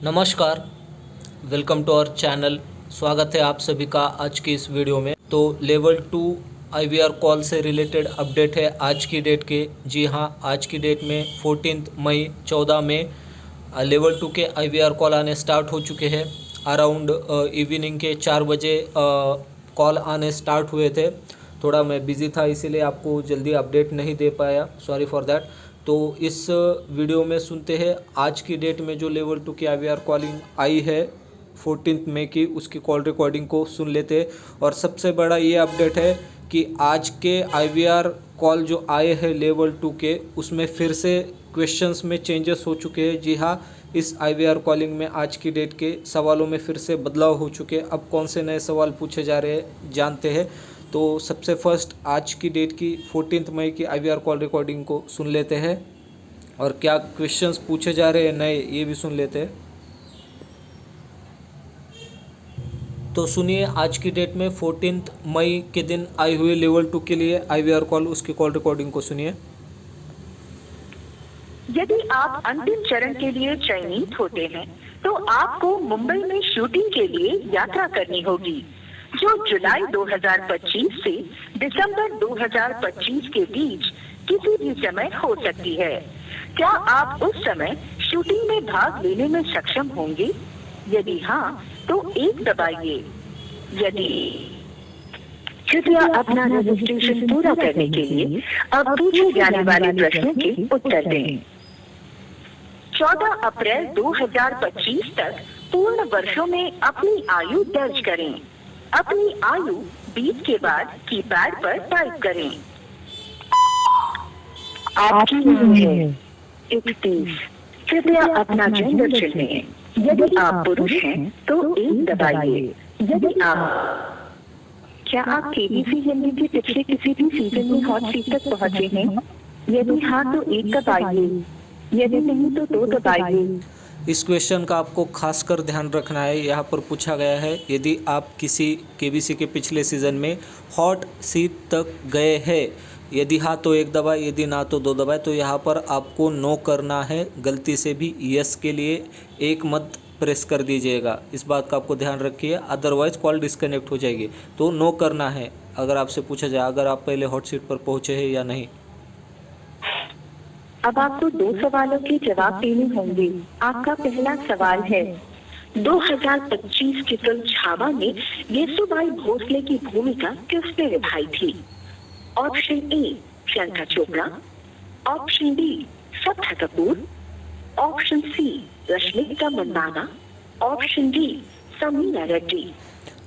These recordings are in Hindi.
नमस्कार, वेलकम टू आवर चैनल। स्वागत है आप सभी का आज की इस वीडियो में। तो लेवल 2 आईवीआर कॉल से रिलेटेड अपडेट है आज की डेट के। जी हाँ, आज की डेट में 14 मई 14 में लेवल 2 के आईवीआर कॉल आने स्टार्ट हो चुके हैं। अराउंड इवनिंग के 4 बजे कॉल आने स्टार्ट हुए थे। थोड़ा मैं बिज़ी था इसीलिए आपको जल्दी अपडेट नहीं दे पाया, सॉरी फॉर दैट। तो इस वीडियो में सुनते हैं आज की डेट में जो लेवल 2 की आईवीआर कॉलिंग आई है 14 मई की, उसकी कॉल रिकॉर्डिंग को सुन लेते हैं। और सबसे बड़ा ये अपडेट है कि आज के आईवीआर कॉल जो आए हैं लेवल 2 के, उसमें फिर से क्वेश्चंस में चेंजेस हो चुके हैं। जी हाँ, इस आईवीआर कॉलिंग में आज की डेट के सवालों में फिर से बदलाव हो चुके हैं। अब कौन से नए सवाल पूछे जा रहे हैं जानते हैं। तो सबसे फर्स्ट आज की डेट की 14 मई की आईवीआर कॉल रिकॉर्डिंग को सुन लेते हैं और क्या क्वेश्चंस पूछे जा रहे हैं नए ये भी सुन लेते हैं। तो सुनिए आज की डेट में 14 मई के दिन आई हुई लेवल 2 के लिए आईवीआर कॉल, उसकी कॉल रिकॉर्डिंग को सुनिए। यदि आप अंतिम चरण के लिए चयनित होते हैं तो आपको मुंबई में शूटिंग के लिए यात्रा करनी होगी, जो जुलाई 2025 से दिसंबर 2025 के बीच किसी भी समय हो सकती है। क्या आप उस समय शूटिंग में भाग लेने में सक्षम होंगे? यदि हाँ, तो 1 दबाइए। यदि कृपया अपना रजिस्ट्रेशन पूरा करने के लिए अब पूछे जाने वाले प्रश्नों के उत्तर दें। 14 अप्रैल 2025 तक पूर्ण वर्षों में अपनी आयु दर्ज करें। अपनी आयु 20 के बाद कीपैड पर टाइप करें। आपकी उम्र है 31। कृपया अपना जेंडर चुनें। यदि आप पुरुष हैं तो 1 दबाइए। यदि आप क्या आप केबीसी हिंदी के पिछले किसी भी सीजन में हॉट सीट तक पहुंचे हैं? यदि हाँ तो 1 दबाइए। यदि नहीं तो 2 दबाइए। इस क्वेश्चन का आपको खासकर ध्यान रखना है। यहाँ पर पूछा गया है यदि आप किसी केबीसी के पिछले सीज़न में हॉट सीट तक गए हैं, यदि हाँ तो 1 दबाए, यदि ना तो 2 दबाए। तो यहाँ पर आपको नो करना है, गलती से भी यस के लिए 1 मत प्रेस कर दीजिएगा। इस बात का आपको ध्यान रखिए, अदरवाइज कॉल डिस्कनेक्ट हो जाएगी। तो नो करना है अगर आपसे पूछा जाए अगर आप पहले हॉट सीट पर पहुँचे हैं या नहीं। अब आपको 2 सवालों के जवाब देने होंगे। आपका पहला सवाल है, 2025 की फिल्म छावा में येसुबाई भोसले की भूमिका किसने निभाई थी? Option A Priyanka Chopra, option B Shraddha Kapoor, option C Rashmika Mandanna, option D Sameera Reddy.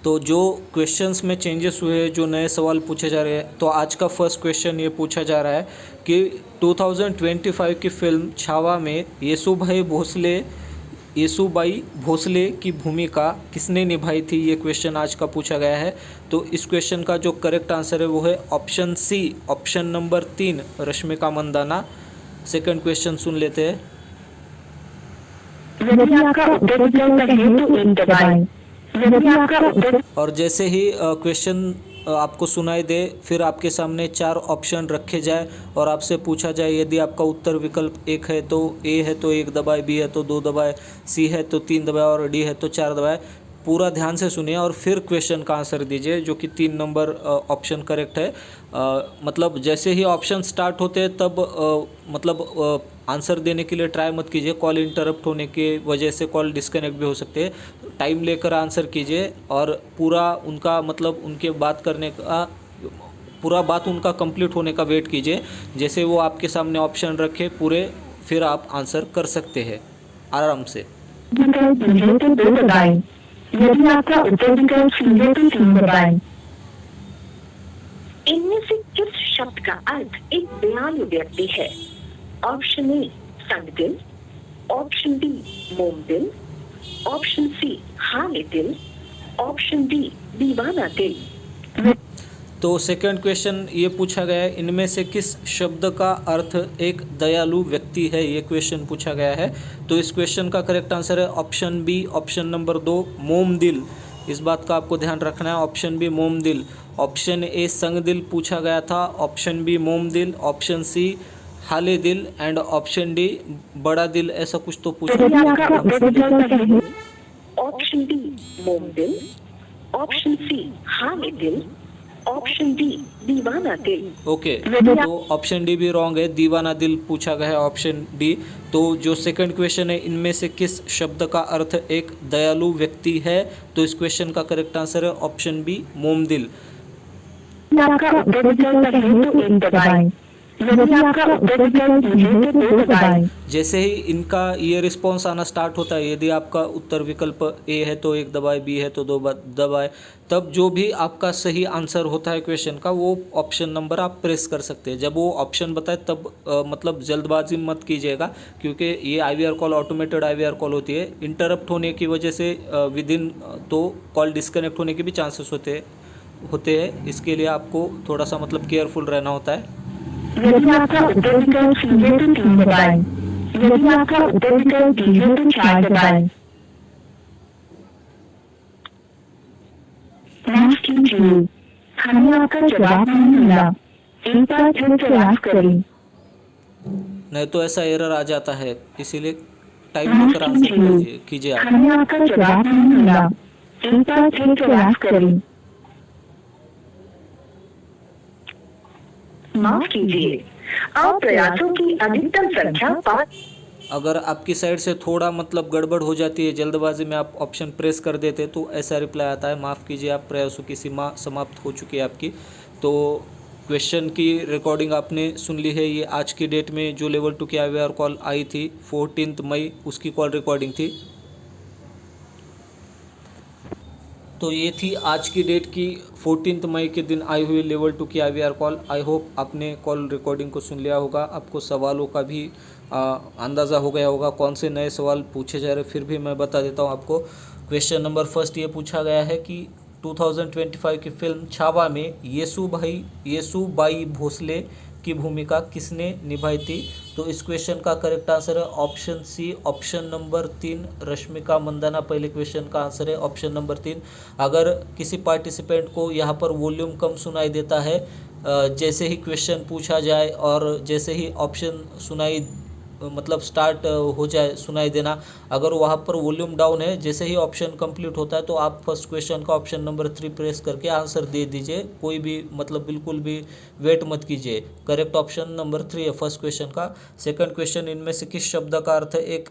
तो जो क्वेश्चंस में चेंजेस हुए हैं, जो नए सवाल पूछे जा रहे हैं, तो आज का फर्स्ट क्वेश्चन ये पूछा जा रहा है कि 2025 की फिल्म छावा में येसुबाई भोसले की भूमिका किसने निभाई थी, ये क्वेश्चन आज का पूछा गया है। तो इस क्वेश्चन का जो करेक्ट आंसर है वो है option C, option number 3 Rashmika Mandanna. Second question सुन लेते हैं। यदि आपका उत्तर गलत है तो 1 दबाएं। यदि आपका उत्तर और जैसे ही क्वेश्चन आपको सुनाई दे, फिर आपके सामने 4 ऑप्शन रखे जाए और आपसे पूछा जाए यदि आपका उत्तर विकल्प 1 है तो ए है तो 1 दबाए, बी है तो 2 दबाए, सी है तो 3 दबाए और डी है तो 4 दबाए। पूरा ध्यान से सुनिए और फिर क्वेश्चन का आंसर दीजिए, जो कि 3 नंबर ऑप्शन करेक्ट है। मतलब जैसे ही ऑप्शन स्टार्ट होते हैं तब आंसर देने के लिए ट्राई मत कीजिए। कॉल इंटरप्ट होने की वजह से कॉल डिस्कनेक्ट भी हो सकते हैं। टाइम लेकर आंसर कीजिए और पूरा उनका उनके बात करने का पूरा बात उनका कंप्लीट होने का वेट कीजिए। जैसे वो आपके सामने ऑप्शन रखे पूरे, फिर आप आंसर कर सकते हैं आराम से। यदि आपका उत्तर विकल्प सी है तो 3 दबाएं। इनमें से किस शब्द का अर्थ एक दयालु व्यक्ति है? ऑप्शन ए संग दिल, ऑप्शन बी मोम दिल, ऑप्शन सी हाले दिल, ऑप्शन डी दीवाना दिल। तो सेकंड क्वेश्चन ये पूछा गया है, इनमें से किस शब्द का अर्थ एक दयालु व्यक्ति है, ये क्वेश्चन पूछा गया है। तो इस क्वेश्चन का करेक्ट आंसर है ऑप्शन बी, ऑप्शन नंबर 2 मोम दिल। इस बात का आपको ध्यान रखना है, ऑप्शन बी मोम दिल। ऑप्शन ए संग दिल पूछा गया था, ऑप्शन बी मोम दिल, ऑप्शन सी हाले दिल एंड ऑप्शन डी बड़ा दिल, ऐसा कुछ तो पूछा यदि गया आपका है। उत्तर विकल्प है ऑप्शन डी मोम दिल, ऑप्शन सी हाले दिल, ऑप्शन डी दीवाना दिल। ओके, तो ऑप्शन डी भी रॉन्ग है, दीवाना दिल पूछा गया है ऑप्शन डी। तो जो सेकंड क्वेश्चन है, इनमें से किस शब्द का अर्थ एक दयालु व्यक्ति है, तो इस क्वेश्चन का करेक्ट आंसर है ऑप्शन बी मोम दिल। आपका उत्तर विकल्प है तो एक दबाएं, यदि आपका उत्तर विकल्प है तो दो दबाएं। जैसे ही इनका ये रिस्पॉन्स आना स्टार्ट होता है, यदि आपका उत्तर विकल्प ए है तो एक दबाए, बी है तो दो दबाए, तब जो भी आपका सही आंसर होता है क्वेश्चन का, वो ऑप्शन नंबर आप प्रेस कर सकते हैं। जब वो ऑप्शन बताए तब मतलब जल्दबाजी मत कीजिएगा, क्योंकि ये IVR call automated IVR call होती है। इंटरप्ट होने की वजह से विद इन तो कॉल डिस्कनेक्ट होने के भी चांसेस होते हैं। इसके लिए आपको थोड़ा सा मतलब केयरफुल रहना होता है। यदि आपका उत्तर विकल्प सी है तो 3 दबाएं, यदि आपका उत्तर विकल्प डी है तो 4 दबाएं। माफ कीजिए, हमें आपका जवाब नहीं मिला, एक बार फिर प्रयास करें। नहीं तो ऐसा एरर आ जाता है, इसीलिए टाइम लेकर आंसर कीजिए आप। हमें आपका जवाब नहीं मिला, एक बार फिर प्रयास करें। माफ कीजिए, आप प्रयासों की अधिकतम संख्या 5। अगर आपकी साइड से थोड़ा मतलब गड़बड़ हो जाती है, जल्दबाजी में आप ऑप्शन प्रेस कर देते, तो ऐसा रिप्लाई आता है, माफ़ कीजिए आप प्रयासों की सीमा समाप्त हो चुकी है आपकी। तो क्वेश्चन की रिकॉर्डिंग आपने सुन ली है। ये आज की डेट में जो लेवल 2 की IVR कॉल आई थी 14 मई, उसकी कॉल रिकॉर्डिंग थी। तो ये थी आज की डेट की 14 मई के दिन आई हुई लेवल 2 की IVR कॉल। आई होप आपने कॉल रिकॉर्डिंग को सुन लिया होगा, आपको सवालों का भी अंदाज़ा हो गया होगा कौन से नए सवाल पूछे जा रहे। फिर भी मैं बता देता हूँ आपको। क्वेश्चन नंबर फर्स्ट ये पूछा गया है कि 2025 की फिल्म छावा में येसुबाई भोसले की भूमिका किसने निभाई थी, तो इस क्वेश्चन का करेक्ट आंसर है option C, option number 3 Rashmika Mandanna. पहले क्वेश्चन का आंसर है ऑप्शन नंबर 3। अगर किसी पार्टिसिपेंट को यहाँ पर वॉल्यूम कम सुनाई देता है, जैसे ही क्वेश्चन पूछा जाए और जैसे ही ऑप्शन मतलब स्टार्ट हो जाए सुनाई देना, अगर वहाँ पर वॉल्यूम डाउन है, जैसे ही ऑप्शन कंप्लीट होता है तो आप फर्स्ट क्वेश्चन का ऑप्शन नंबर 3 प्रेस करके आंसर दे दीजिए। कोई भी मतलब बिल्कुल भी वेट मत कीजिए। करेक्ट ऑप्शन नंबर 3 है फर्स्ट क्वेश्चन का। सेकंड क्वेश्चन, इनमें से किस शब्द का अर्थ एक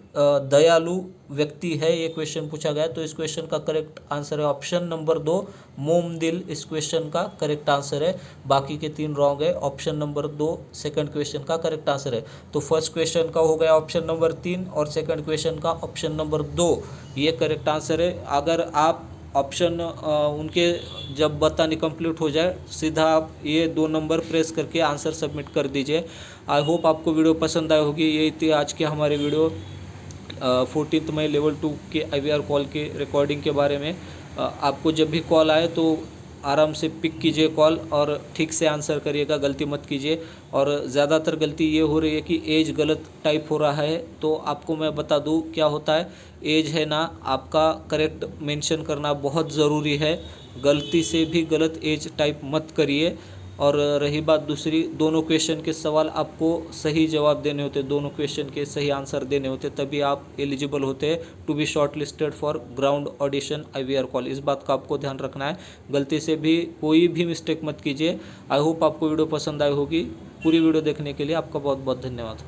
दयालु व्यक्ति है, ये क्वेश्चन पूछा गया है। तो इस क्वेश्चन का करेक्ट आंसर है ऑप्शन नंबर 2 मोम दिल, इस क्वेश्चन का करेक्ट आंसर है। बाकी के 3 रॉन्ग है। ऑप्शन नंबर 2 सेकंड क्वेश्चन का करेक्ट आंसर है। तो फर्स्ट क्वेश्चन का हो गया ऑप्शन नंबर 3 और सेकंड क्वेश्चन का ऑप्शन नंबर 2 ये करेक्ट आंसर है। अगर आप ऑप्शन उनके जब बतानी कंप्लीट हो जाए, सीधा आप ये 2 नंबर प्रेस करके आंसर सबमिट कर दीजिए। आई होप आपको वीडियो पसंद आई होगी। यही थी आज के हमारे वीडियो 14 मई लेवल 2 के IVR कॉल के रिकॉर्डिंग के बारे में। आपको जब भी कॉल आए तो आराम से पिक कीजिए कॉल और ठीक से आंसर करिएगा, गलती मत कीजिए। और ज़्यादातर गलती ये हो रही है कि एज गलत टाइप हो रहा है, तो आपको मैं बता दूं क्या होता है। एज है ना, आपका करेक्ट मेंशन करना बहुत ज़रूरी है। गलती से भी गलत एज टाइप मत करिए। और रही बात दूसरी, दोनों क्वेश्चन के सवाल आपको सही जवाब देने होते, दोनों क्वेश्चन के सही आंसर देने होते, तभी आप एलिजिबल होते हैं to be shortlisted for ground audition IVR call. इस बात का आपको ध्यान रखना है। गलती से भी कोई भी मिस्टेक मत कीजिए। आई होप आपको वीडियो पसंद आई होगी। पूरी वीडियो देखने के लिए आपका बहुत बहुत धन्यवाद।